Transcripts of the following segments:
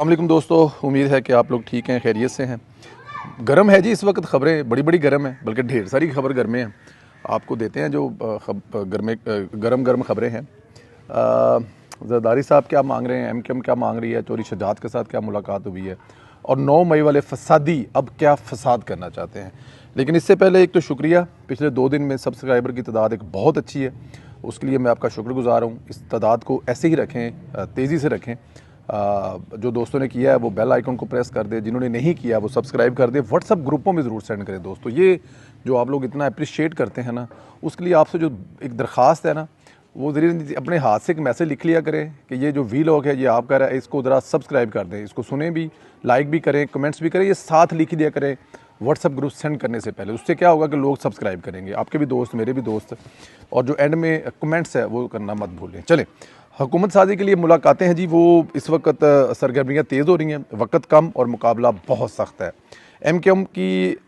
अस्सलामुअलैकुम दोस्तों, उम्मीद है कि आप लोग ठीक हैं, खैरियत से हैं। गर्म है जी इस वक्त, ख़बरें बड़ी बड़ी गर्म हैं, बल्कि ढेर सारी खबर गर्में हैं। आपको देते हैं जो गरम गरम खबरें हैं। जरदारी साहब क्या मांग रहे हैं, MKM क्या मांग रही है, चौधरी शजात के साथ क्या मुलाकात हुई है, और 9 मई वाले फसादी अब क्या फसाद करना चाहते हैं। लेकिन इससे पहले एक तो शुक्रिया, पिछले 2 दिन में सब्सक्राइबर की तादाद एक बहुत अच्छी है, उसके लिए मैं आपका शुक्रगुजार हूँ। इस तादाद को ऐसे ही रखें, तेज़ी से रखें। जो दोस्तों ने किया है वो बेल आइकन को प्रेस कर दे, जिन्होंने नहीं किया वो सब्सक्राइब कर दे। व्हाट्सअप ग्रुपों में ज़रूर सेंड करें दोस्तों। ये जो आप लोग इतना अप्रिशिएट करते हैं ना, उसके लिए आपसे जो एक दरख्वास्त है ना, वो ज़रिए अपने हाथ से एक मैसेज लिख लिया करें कि ये जो वीलॉग है ये आपका है, इसको ज़रा सब्सक्राइब कर दें, इसको सुने भी, लाइक भी करें, कमेंट्स भी करें, ये साथ लिख दिया करें व्हाट्सअप ग्रुप सेंड करने से पहले। उससे क्या होगा कि लोग सब्सक्राइब करेंगे, आपके भी दोस्त, मेरे भी दोस्त। और जो एंड में कमेंट्स है वो करना मत भूलें। चलें, हुकूमत साजी के लिए मुलाकातें हैं जी, वो इस वक्त सरगर्मियाँ तेज़ हो रही हैं, वक्त कम और मुकाबला बहुत सख्त है।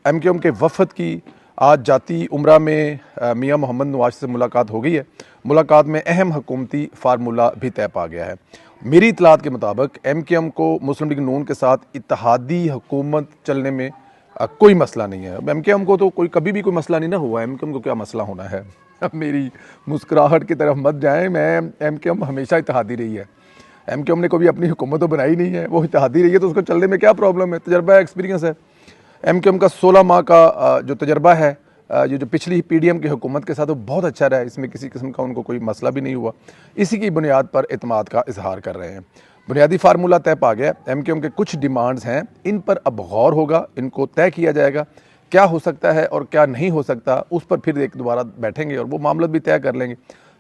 MKM के वफद की आज जाती उम्रा में मियाँ मोहम्मद नवाज से मुलाकात हो गई है। मुलाकात में अहम हुकूमती फार्मूला भी तय पा गया है। मेरी इतलात के मुताबिक MKM को मुस्लिम लीग नून के साथ इत्तेहादी हुकूमत चलने में कोई मसला नहीं है। MKM को तो कभी भी कोई मसला नहीं ना हुआ, MKM को क्या मसला होना है। अब मेरी मुस्कुराहट की तरफ मत जाएं, MKM हमेशा इत्तेहादी रही है। MKM ने कभी अपनी हुकूमत तो बनाई नहीं है, वो इत्तेहादी रही है, तो उसको चलने में क्या प्रॉब्लम है। तजर्बा, एक्सपीरियंस है। MKM का 16 माह का जो तजर्बा है, ये जो पिछली PDM की हुकूमत के साथ, वो बहुत अच्छा रहा है। इसमें किसी किस्म का उनको कोई मसला भी नहीं हुआ। इसी की बुनियाद पर एतमाद का इजहार कर रहे हैं। बुनियादी फार्मूला तय पा गया। MKM के कुछ डिमांड्स हैं, इन पर अब गौर होगा, इनको तय किया जाएगा क्या हो सकता है और क्या नहीं हो सकता। उस पर फिर एक दोबारा बैठेंगे और वो मामला भी तय कर लेंगे।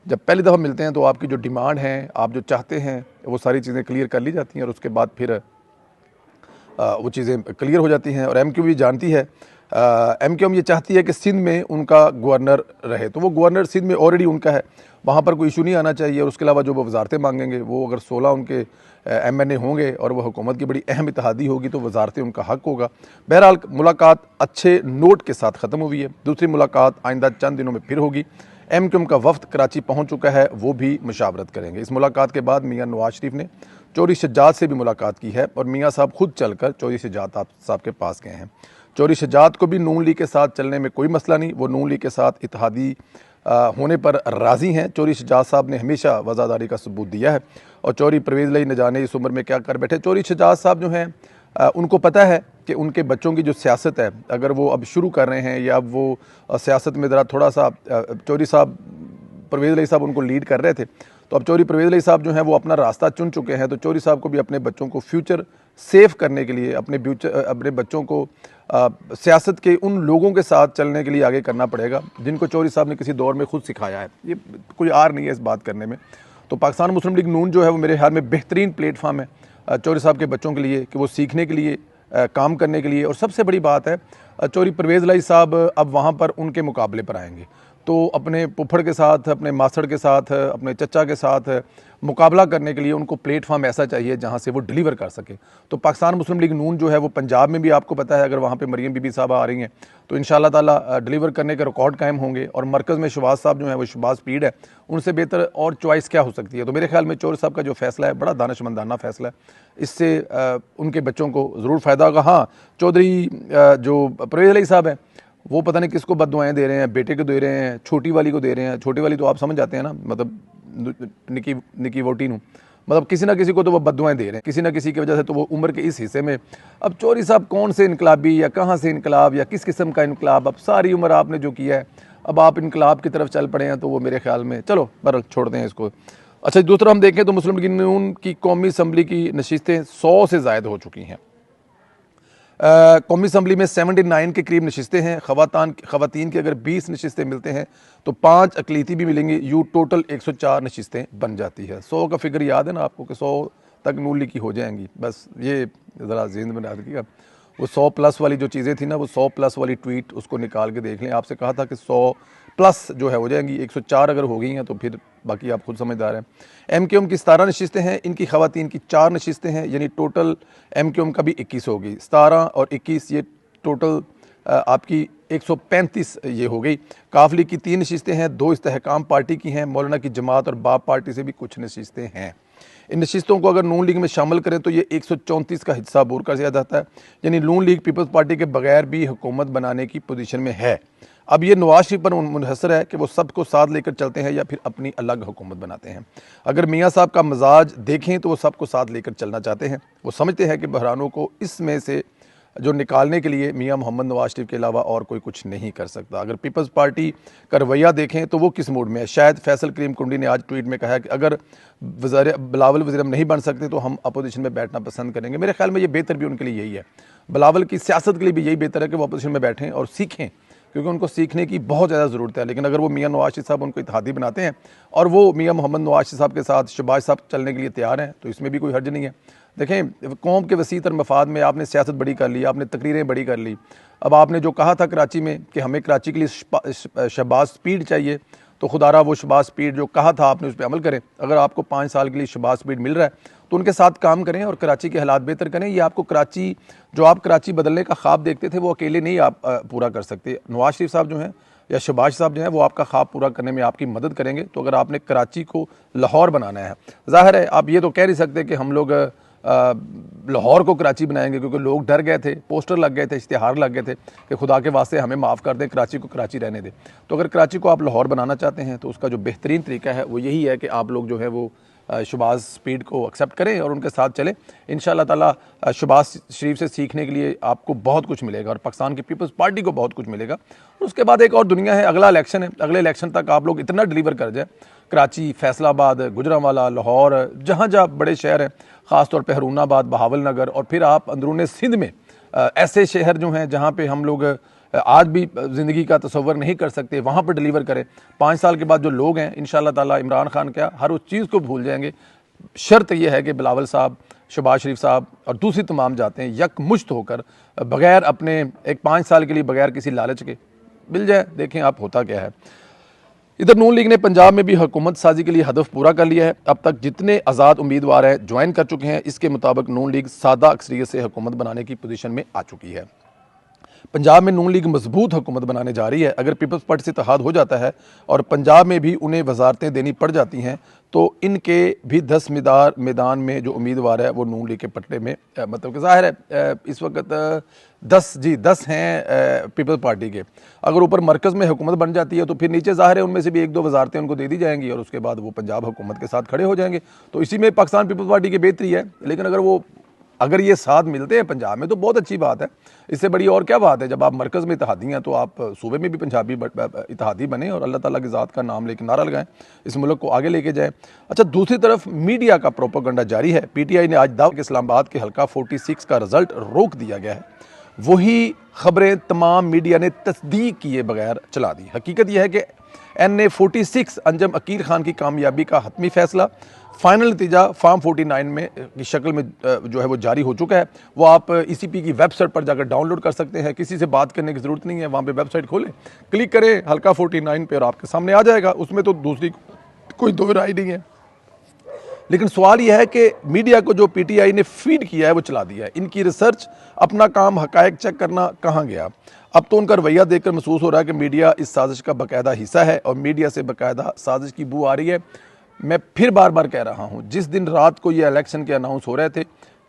जब पहली दफ़ा मिलते हैं तो आपकी जो डिमांड है, आप जो चाहते हैं, वो सारी चीज़ें क्लियर कर ली जाती हैं और उसके बाद फिर वो चीज़ें क्लियर हो जाती हैं। और MKM भी जानती है, MKM ये चाहती है कि सिंध में उनका गवर्नर रहे, तो वो गवर्नर सिंध में ऑलरेडी उनका है, वहाँ पर कोई इशू नहीं आना चाहिए। और उसके अलावा जो वो वजारतें मांगेंगे, वो अगर 16 उनके MNA होंगे और वह हुकूमत की बड़ी अहम इत्तेहादी होगी तो वजारतें उनका हक होगा। बहरहाल मुलाकात अच्छे नोट के साथ ख़त्म हुई है। दूसरी मुलाकात आइंदा चंद दिनों में फिर होगी। MKM का वफ्द कराची पहुँच चुका है, वो भी मुशावरत करेंगे। इस मुलाकात के बाद मियाँ नवाज शरीफ ने चौधरी शजात से भी मुलाकात की है और मियाँ साहब खुद चलकर चौधरी शजात साहब के पास गए हैं। चौधरी शजात को भी नून लीग के साथ चलने में कोई मसला नहीं, वो नून लीग के साथ इत्तेहादी होने पर राज़ी हैं। चौधरी शजात साहब ने हमेशा वज़ादारी का सबूत दिया है और चौधरी परवेज़ लई न जाने इस उम्र में क्या कर बैठे। चौधरी शजात साहब जो हैं, उनको पता है कि उनके बच्चों की जो सियासत है, अगर वो अब शुरू कर रहे हैं या अब वो सियासत में ज़रा थोड़ा सा, चौधरी साहब परवेज़ लई साहब उनको लीड कर रहे थे, तो अब चौधरी परवेज़ लई साहब जो हैं वो अपना रास्ता चुन चुके हैं। तो चौधरी साहब को भी अपने बच्चों को फ्यूचर सेफ करने के लिए, अपने बच्चों को सियासत के उन लोगों के साथ चलने के लिए आगे करना पड़ेगा जिनको चौधरी साहब ने किसी दौर में खुद सिखाया है। ये कोई आर नहीं है इस बात करने में। तो पाकिस्तान मुस्लिम लीग नून जो है वो मेरे ख्याल में बेहतरीन प्लेटफार्म है चौधरी साहब के बच्चों के लिए, कि वो सीखने के लिए, काम करने के लिए। और सबसे बड़ी बात है, चौधरी परवेज़ लाई साहब अब वहाँ पर उनके मुकाबले पर आएंगे, तो अपने पुफड़ के साथ, अपने मासड़ के साथ, अपने चचा के साथ मुकाबला करने के लिए उनको प्लेटफार्म ऐसा चाहिए जहां से वो डिलीवर कर सके। तो पाकिस्तान मुस्लिम लीग नून जो है वो पंजाब में भी, आपको पता है, अगर वहाँ पे मरियम बीबी साहब आ रही हैं तो इंशाअल्लाह ताला डिलीवर करने के रिकॉर्ड कायम होंगे। और मरकज़ में शहबाज साहब जो है वो शहबाज पीड़ है, उनसे बेहतर और चॉइस क्या हो सकती है। तो मेरे ख्याल में चौधरी साहब का जो फैसला है बड़ा दानिशमंदाना फैसला है, इससे उनके बच्चों को ज़रूर फ़ायदा होगा। हाँ, चौधरी जो परवेज़ अली साहब हैं, वो पता नहीं किसको बददुआएं दे रहे हैं, बेटे को दे रहे हैं, छोटी वाली को दे रहे हैं। छोटी वाली तो आप समझ जाते हैं ना, मतलब निकी वोटी नू, मतलब किसी ना किसी को तो वो बददुआएं दे रहे हैं, किसी ना किसी की वजह से। तो वो उम्र के इस हिस्से में अब चौधरी साहब कौन से इनकलाबी या कहाँ से इनकलाब या किस किस्म का इनकलाब, अब सारी उम्र आपने जो किया है, अब आप इनकलाब की तरफ चल पड़े हैं, तो वो मेरे ख्याल में, चलो बहरहाल छोड़ दें इसको। अच्छा, दूसरा हम देखें तो मुस्लिम लीग नून की कौमी असम्बली की नशिस्तें 100 से ज़ायद हो चुकी हैं। कौमी असम्बली में 79 के करीब नशिस्तें हैं। ख़वातीन की अगर 20 नशिस्तें मिलते हैं तो 5 अक़लीती भी मिलेंगी, यूँ टोटल 104 नशिस्तें बन जाती है। 100 का फिगर याद है ना आपको, कि 100 तक नून लीग की हो जाएंगी। बस ये ज़रा ज़हन में रखिएगा। वो 100 प्लस वाली जो चीज़ें थी ना, वो 100 प्लस वाली ट्वीट उसको निकाल के देख लें। आपसे कहा था कि 100 प्लस जो है हो जाएंगी, 104 अगर हो गई हैं तो फिर बाकी आप खुद समझदार हैं। MKM की 17 नशिस्तें हैं, इनकी ख़वातीन की 4 नशिस्तें हैं, यानी टोटल MKM का भी 21 होगी। 17 और 21 ये टोटल आपकी 135 ये हो गई। काफ लीग की 3 नशिस्तें हैं, 2 इस्तेहकाम पार्टी की हैं, मौलाना की जमात और बाप पार्टी से भी कुछ नशिस्तें हैं। इन नशिस्तों को अगर नून लीग में शामिल करें तो ये 134 का हिस्सा अबूर कर दिया जाता है, यानी नून लीग पीपल्स पार्टी के बगैर भी हुकूमत बनाने की पोजीशन में है। अब ये नवाज शरीफ पर मुनहसर है कि वो सबको साथ लेकर चलते हैं या फिर अपनी अलग हुकूमत बनाते हैं। अगर मियाँ साहब का मिजाज देखें तो वो सबको साथ लेकर चलना चाहते हैं। वो समझते हैं कि बहरानों को इसमें से जो निकालने के लिए मियाँ मोहम्मद नवाज शरीफ के अलावा और कोई कुछ नहीं कर सकता। अगर पीपल्स पार्टी का रवैया देखें तो वो किस मूड में है। शायद फैसल करीम कुंडी ने आज ट्वीट में कहा कि अगर बिलावल वज़ीर नहीं बन सकते तो हम अपोजिशन में बैठना पसंद करेंगे। मेरे ख्याल में ये बेहतर भी उनके लिए यही है। बिलावल की सियासत के लिए भी यही बेहतर है कि वो अपोजिशन में बैठें और सीखें, क्योंकि उनको सीखने की बहुत ज़्यादा ज़रूरत है। लेकिन अगर वो मियाँ नवाज शरीफ साहब उनको इत्तेहादी बनाते हैं और वो मियाँ मोहम्मद नवाज शरीफ साहब के साथ शहबाज साहब चलने के लिए तैयार हैं तो इसमें भी कोई हर्ज नहीं है। देखें, कौम के वसीतर मफाद में आपने सियासत बड़ी कर ली, आपने तकरीरें बड़ी कर ली। अब आपने जो कहा था कराची में कि हमें कराची के लिए शहबाज स्पीड चाहिए, तो खुदारा वो शहबाज स्पीड जो कहा था आपने उस पर अमल करें। अगर आपको 5 साल के लिए शहबाज स्पीड मिल रहा है तो उनके साथ काम करें और कराची के हालात बेहतर करें। ये आपको कराची, जो आप कराची बदलने का ख्वाब देखते थे वो अकेले नहीं आप पूरा कर सकते। नवाज शरीफ साहब जो हैं या शहबाज साहब जो हैं वो आपका ख्वाब पूरा करने में आपकी मदद करेंगे। तो अगर आपने कराची को लाहौर बनाना है, ज़ाहिर है आप ये तो कह नहीं सकते कि हम लोग लाहौर को कराची बनाएंगे, क्योंकि लोग डर गए थे, पोस्टर लग गए थे, इश्तिहार लग गए थे कि खुदा के वास्ते हमें माफ़ कर दें, कराची को कराची रहने दें। तो अगर कराची को आप लाहौर बनाना चाहते हैं तो उसका जो बेहतरीन तरीका है वो यही है कि आप लोग जो है वो शहबाज स्पीड को एक्सेप्ट करें और उनके साथ चलें। इंशाअल्लाह ताला शहबाज शरीफ से सीखने के लिए आपको बहुत कुछ मिलेगा और पाकिस्तान की पीपल्स पार्टी को बहुत कुछ मिलेगा। उसके बाद एक और दुनिया है, अगला इलेक्शन है। अगले इलेक्शन तक आप लोग इतना डिलीवर कर जाए, कराची, फैसलाबाद, गुजरांवाला, लाहौर, जहाँ जहाँ बड़े शहर हैं, ख़ासतौर पर हरूनाबाद, बहावल नगर, और फिर आप अंदरूनी सिंध में ऐसे शहर जो हैं जहाँ पे हम लोग आज भी ज़िंदगी का तसव्वुर नहीं कर सकते, वहाँ पर डिलीवर करें। 5 साल के बाद जो लोग हैं इंशाअल्लाह ताला इमरान खान क्या हर उस चीज़ को भूल जाएंगे। शर्त यह है कि बिलावल साहब, शहबाज शरीफ साहब और दूसरी तमाम जाते हैं यकमुश्त होकर बग़ैर अपने एक 5 साल के लिए बग़ैर किसी लालच के मिल जाए। देखें आप होता क्या है। इधर नून लीग ने पंजाब में भी हुकूमत साजी के लिए हदफ पूरा कर लिया है। अब तक जितने आज़ाद उम्मीदवार हैं ज्वाइन कर चुके हैं, इसके मुताबिक नून लीग सादा अक्सरियत से हुकूमत बनाने की पोजीशन में आ चुकी है। पंजाब में नून लीग मजबूत हुकूमत बनाने जा रही है। अगर पीपल्स पार्टी से इत्तेहाद हो जाता है और पंजाब में भी उन्हें वजारतें देनी पड़ जाती हैं तो इनके भी 10 मैदान में जो उम्मीदवार है वो नून लीग के पट्टे में, मतलब कि ज़ाहिर है इस वक्त 10 हैं पीपल्स पार्टी के। अगर ऊपर मरकज़ में हुकूमत बन जाती है तो फिर नीचे ज़ाहिर है उनमें से भी 1-2 वजारतें उनको दे दी जाएंगी और उसके बाद वो पंजाब हुकूमत के साथ खड़े हो जाएंगे। तो इसी में पाकिस्तान पीपल्स पार्टी की बेहतरी है। लेकिन अगर ये साथ मिलते हैं पंजाब में तो बहुत अच्छी बात है। इससे बड़ी और क्या बात है, जब आप मरकज़ में इत्तेहादी हैं तो आप सूबे में भी पंजाबी इत्तेहादी बने और अल्लाह ताला की ज़ात का नाम लेकर नारा लगाएं, इस मुल्क को आगे लेके जाएं। अच्छा, दूसरी तरफ मीडिया का प्रोपेगेंडा जारी है। PTI ने आज दावा कि इस्लामाबाद के हल्का 46 का रिजल्ट रोक दिया गया है। वही खबरें तमाम मीडिया ने तस्दीक किए बगैर चला दी। हकीकत यह है कि NA 46 अंजम अकीर खान की कामयाबी का हतमी फैसला, फाइनल नतीजा फॉर्म 49 में की शक्ल में जो है वो जारी हो चुका है। वो आप ECP की वेबसाइट पर जाकर डाउनलोड कर सकते हैं। किसी से बात करने की ज़रूरत नहीं है, वहाँ पे वेबसाइट खोलें, क्लिक करें हल्का 49 पे और आपके सामने आ जाएगा। उसमें तो दूसरी कोई दो राय नहीं है। लेकिन सवाल यह है कि मीडिया को जो PTI ने फीड किया है वो चला दिया है। इनकी रिसर्च, अपना काम, हकायक चेक करना कहाँ गया। अब तो उनका रवैया देखकर महसूस हो रहा है कि मीडिया इस साजिश का बाकायदा हिस्सा है और मीडिया से बाकायदा साजिश की बू आ रही है। मैं फिर बार बार कह रहा हूँ, जिस दिन रात को ये इलेक्शन के अनाउंस हो रहे थे,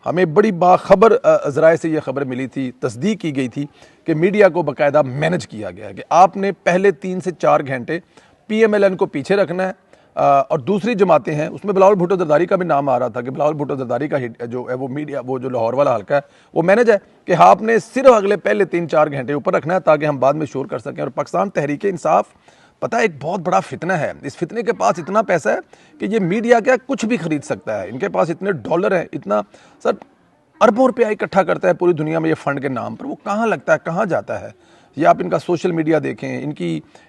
हमें बड़ी बाखबर ज़राए से ये खबर मिली थी, तस्दीक की गई थी कि मीडिया को बाकायदा मैनेज किया गया है कि आपने पहले 3 से 4 घंटे PMLN को पीछे रखना है और दूसरी जमातें हैं उसमें बिलावल भुट्टो जरदारी का भी नाम आ रहा था कि बिलावल भुट्टो जरदारी का जो है वो मीडिया, वो जो लाहौर वाला हल्का है वो मैनेज है कि आपने सिर्फ अगले पहले 3-4 घंटे ऊपर रखना है ताकि हम बाद में शोर कर सकें। और पाकिस्तान तहरीक इंसाफ, पता है, एक बहुत बड़ा फितना है। इस फितने के पास इतना पैसा है कि ये मीडिया क्या कुछ भी खरीद सकता है। इनके पास इतने डॉलर हैं, इतना सर अरबों रुपया इकट्ठा करता है पूरी दुनिया में ये फंड के नाम पर। वो कहाँ लगता है, कहाँ जाता है? या आप इनका सोशल मीडिया देखें,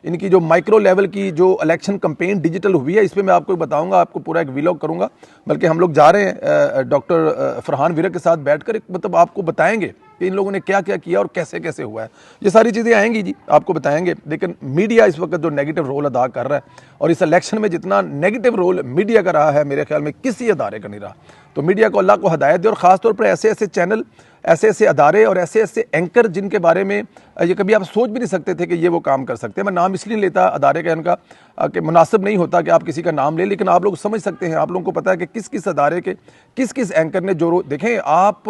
इनकी जो माइक्रो लेवल की जो इलेक्शन कैंपेन डिजिटल हुई है, इस पर मैं आपको बताऊंगा, आपको पूरा एक व्लॉग करूंगा। बल्कि हम लोग जा रहे हैं डॉक्टर फरहान विरक के साथ बैठकर, मतलब आपको बताएंगे कि इन लोगों ने क्या क्या किया और कैसे कैसे हुआ है। ये सारी चीज़ें आएंगी जी, आपको बताएंगे। लेकिन मीडिया इस वक्त जो नेगेटिव रोल अदा कर रहा है और इस इलेक्शन में जितना नेगेटिव रोल मीडिया का रहा है, मेरे ख्याल में किसी अदारे का नहीं रहा। तो मीडिया को अल्लाह को हदायत दे और ख़ासतौर पर ऐसे ऐसे चैनल ऐसे ऐसे अदारे और ऐसे ऐसे एंकर जिनके बारे में ये कभी आप सोच भी नहीं सकते थे कि ये वो काम कर सकते हैं। मैं नाम इसलिए लेता अदारे का इनका कि मुनासिब नहीं होता कि आप किसी का नाम लें, लेकिन आप लोग समझ सकते हैं, आप लोगों को पता है कि किस किस अदारे के किस किस एंकर ने जो देखें आप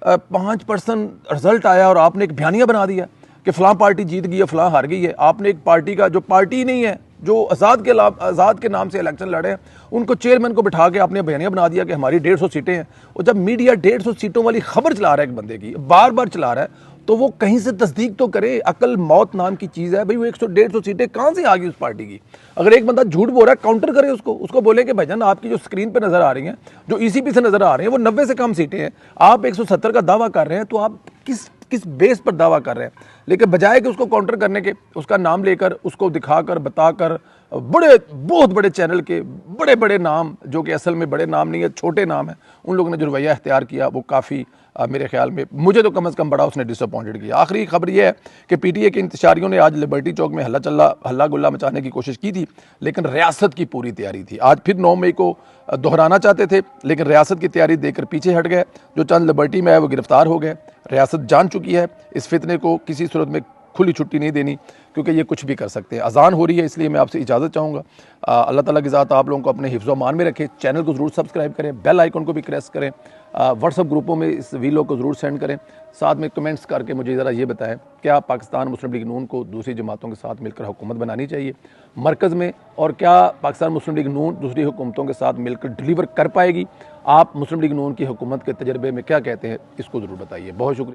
5% रिजल्ट आया और आपने एक बयानिया बना दिया कि फ़लाँ पार्टी जीत गई है, फ़लाँ हार गई है। आपने एक पार्टी का जो पार्टी ही नहीं है, जो आज़ाद के नाम से इलेक्शन लड़े हैं, उनको चेयरमैन को बिठा के आपने बयानिया बना दिया कि हमारी 150 सीटें हैं। और जब मीडिया 150 सीटों वाली खबर चला रहा है एक बंदे की, बार बार चला रहा है, तो वो कहीं से तस्दीक तो करे। अकल मौत नाम की चीज़ है भाई, वो 100-150 सीटें कहाँ से आ गई उस पार्टी की। अगर एक बंदा झूठ बोल रहा है, काउंटर करे उसको बोले कि भाईजान आपकी जो स्क्रीन पे नज़र आ रही हैं, जो ईसीपी से नज़र आ रही हैं, वो 90 से कम सीटें हैं, आप 170 का दावा कर रहे हैं, तो आप किस बेस पर दावा कर रहे हैं। लेकिन बजाय कि उसको काउंटर करने के, उसका नाम लेकर, उसको दिखाकर, बताकर, बहुत बड़े चैनल के बड़े बड़े नाम, जो कि असल में बड़े नाम नहीं है, छोटे नाम है, उन लोगों ने जो रवैया इख्तियार किया वो काफ़ी मेरे ख्याल में, मुझे तो कम से कम बड़ा उसने डिसअपॉइंटेड किया। आखिरी खबर यह है कि पीटीए के इंतशारियों ने आज लिबर्टी चौक में हल्ला गुल्ला मचाने की कोशिश की थी, लेकिन रियासत की पूरी तैयारी थी। आज फिर 9 मई को दोहराना चाहते थे, लेकिन रियासत की तैयारी देखकर पीछे हट गए। जो चंद लिबर्टी में आए वो गिरफ्तार हो गए। रियासत जान चुकी है इस फितने को किसी सूरत में खुली छुट्टी नहीं देनी, क्योंकि ये कुछ भी कर सकते हैं। अजान हो रही है, इसलिए मैं आपसे इजाज़त चाहूँगा। अल्लाह ताला की ज़ात आप लोगों को अपने हिफ्ज़ व मान में रखे। चैनल को ज़रूर सब्सक्राइब करें, बेल आइकन को भी प्रेस करें, व्हाट्सअप ग्रुपों में इस वीडियो को ज़रूर सेंड करें। साथ में कमेंट्स करके मुझे ज़रा ये बताएं, क्या पाकिस्तान मुस्लिम लीग नून को दूसरी जमातों के साथ मिलकर हुकूमत बनानी चाहिए मरकज़ में, और क्या पाकिस्तान मुस्लिम लीग नून दूसरी हुकूमतों के साथ मिलकर डिलीवर कर पाएगी? आप मुस्लिम लीग नून की हुकूमत के तजर्बे में क्या कहते हैं, इसको ज़रूर बताइए। बहुत शुक्रिया।